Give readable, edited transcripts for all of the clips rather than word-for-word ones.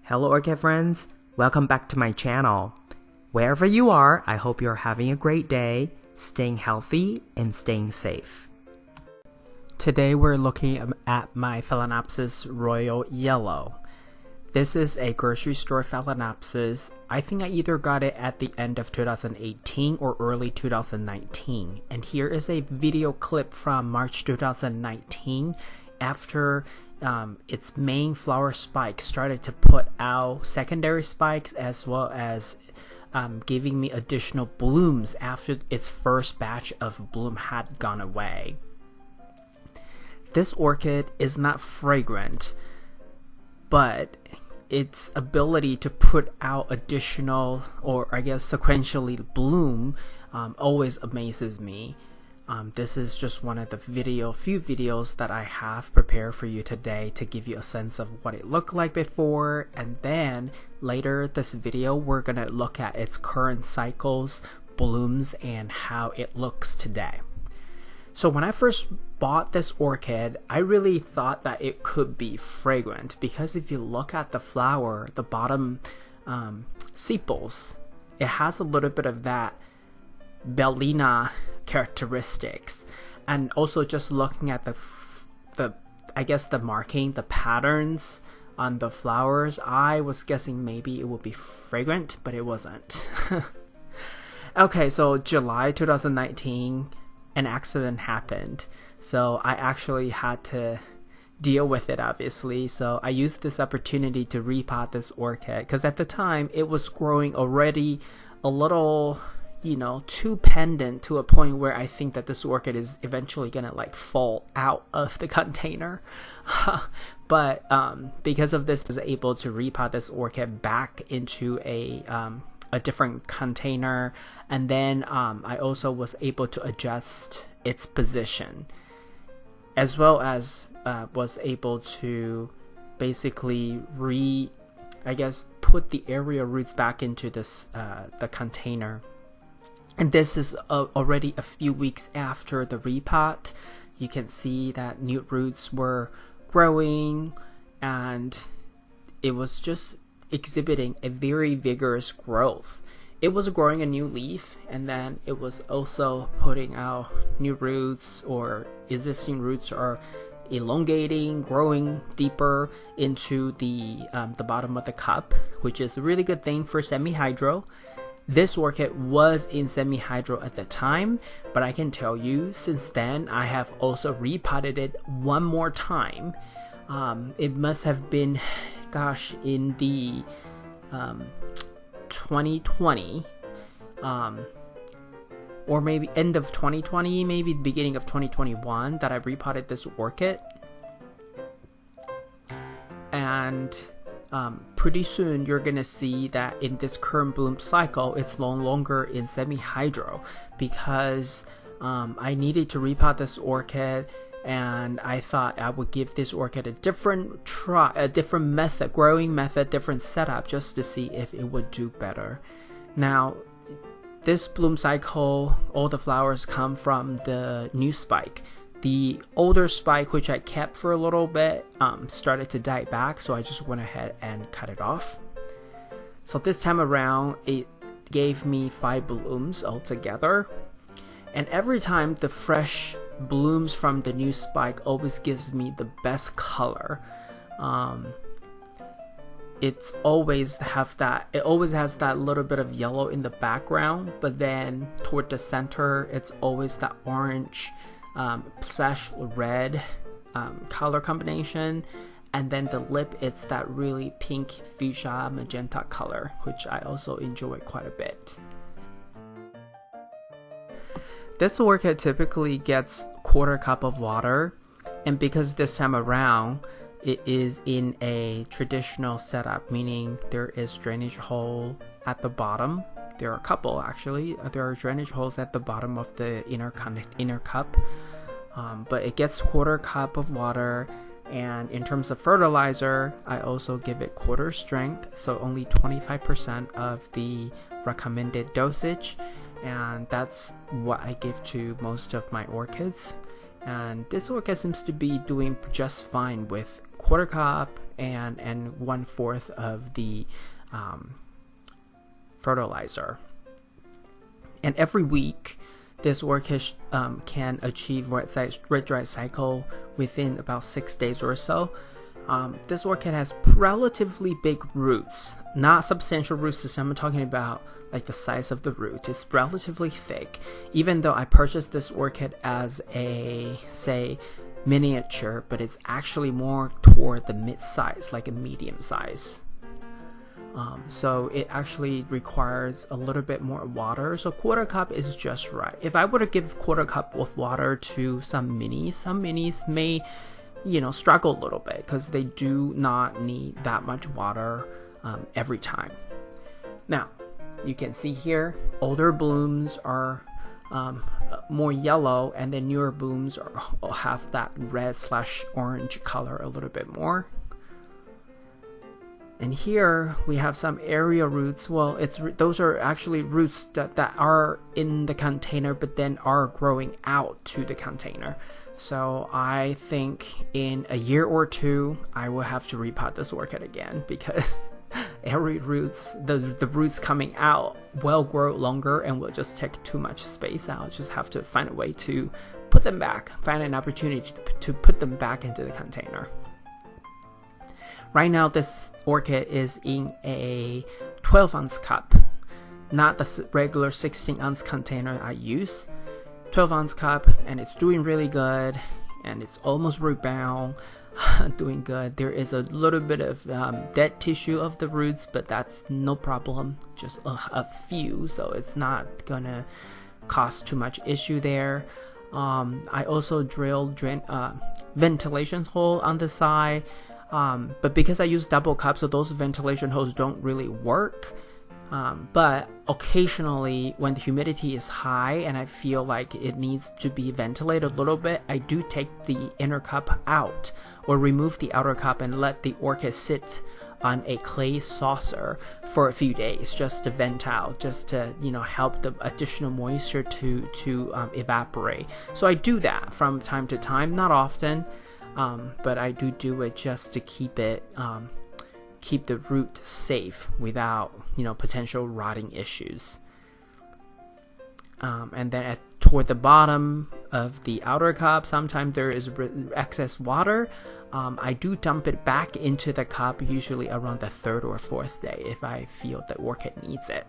Hello Orchid friends, welcome back to my channel. Wherever you are, I hope you're having a great day, staying healthy and staying safe. Today we're looking at my Phalaenopsis Royal Yellow. This is a grocery store Phalaenopsis. I think I either got it at the end of 2018 or early 2019. And here is a video clip from March 2019 after its main flower spike started to put out secondary spikes, as well as giving me additional blooms after its first batch of bloom had gone away. This orchid is not fragrant, but its ability to put out additional, or I guess sequentially bloom, always amazes me. This is just one of the few videos that I have prepared for you today to give you a sense of what it looked like before, and then later this video we're gonna look at its current cycles, blooms, and how it looks today. So when I first bought this orchid, I really thought that it could be fragrant, because if you look at the flower, the bottom sepals, it has a little bit of that Bellina characteristics. And also just looking at the I guess the marking, the patterns on the flowers, I was guessing maybe it would be fragrant, but it wasn't. Okay, so July 2019, an accident happened, so I actually had to deal with it, obviously. So I used this opportunity to repot this orchid, because at the time it was growing already a little, too pendant, to a point where I think that this orchid is eventually gonna fall out of the container. But because of this, I was able to repot this orchid back into a different container, and then I also was able to adjust its position, as well as was able to basically put the area roots back into this the container. And this is already a few weeks after the repot. You can see that new roots were growing, and it was just exhibiting a very vigorous growth. It was growing a new leaf, and then it was also putting out new roots, or existing roots are elongating, growing deeper into the bottom of the cup, which is a really good thing for semi-hydro. This orchid was in semi-hydro at the time, but I can tell you since then I have also repotted it one more time. It must have been, in the 2020, or maybe end of 2020, maybe the beginning of 2021, that I repotted this orchid. And pretty soon you're gonna see that in this current bloom cycle, it's no longer in semi-hydro, because I needed to repot this orchid, and I thought I would give this orchid a different method, growing method, different setup, just to see if it would do better. Now, this bloom cycle, all the flowers come from the new spike. The older spike, which I kept for a little bit, started to die back, so I just went ahead and cut it off. So this time around, it gave me 5 blooms altogether. And every time the fresh blooms from the new spike always gives me the best color. It always has that little bit of yellow in the background, but then toward the center, it's always that orange slash red color combination, and then the lip, it's that really pink fuchsia magenta color, which I also enjoy quite a bit. This orchid typically gets 1/4 cup of water, and because this time around it is in a traditional setup, meaning there is drainage hole at the bottom. There are a couple, actually. There are drainage holes at the bottom of the inner cup, but it gets 1/4 cup of water. And in terms of fertilizer, I also give it 1/4 strength, so only 25% of the recommended dosage, and that's what I give to most of my orchids. And this orchid seems to be doing just fine with quarter cup and 1/4 of the fertilizer. And every week, this orchid can achieve red dry cycle within about 6 days or so. This orchid has relatively big roots, not substantial root system. I'm talking about like the size of the root. It's relatively thick. Even though I purchased this orchid as a, say, miniature, but it's actually more toward the mid-size, like a medium size. So it actually requires a little bit more water. So quarter cup is just right. If I were to give quarter cup of water to some minis may, struggle a little bit because they do not need that much water every time. Now, you can see here, older blooms are more yellow, and the newer blooms have that red/orange color a little bit more. And here we have some area roots. Well, those are actually roots that are in the container, but then are growing out to the container. So I think in a year or two, I will have to repot this orchid again because area roots, the roots coming out will grow longer and will just take too much space. I'll just have to find a way to put them back, find an opportunity to put them back into the container. Right now, this orchid is in a 12-ounce cup, not the regular 16-ounce container I use. 12-ounce cup, and it's doing really good, and it's almost root bound, doing good. There is a little bit of dead tissue of the roots, but that's no problem, just a few, so it's not gonna cause too much issue there. I also drilled ventilation hole on the side. But because I use double cup, so those ventilation holes don't really work. But occasionally when the humidity is high and I feel like it needs to be ventilated a little bit, I do take the inner cup out or remove the outer cup and let the orchid sit on a clay saucer for a few days just to vent out, just to help the additional moisture to evaporate. So I do that from time to time, not often. But I do it just to keep the root safe without potential rotting issues. And then toward the bottom of the outer cup, sometimes there is excess water. I do dump it back into the cup usually around the 3rd or 4th day if I feel the orchid needs it.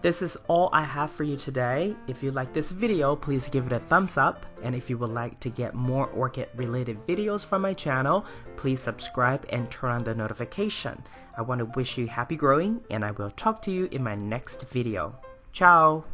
This is all I have for you today. If you like this video, please give it a thumbs up. And if you would like to get more orchid related videos from my channel, please subscribe and turn on the notification. I want to wish you happy growing, and I will talk to you in my next video. Ciao!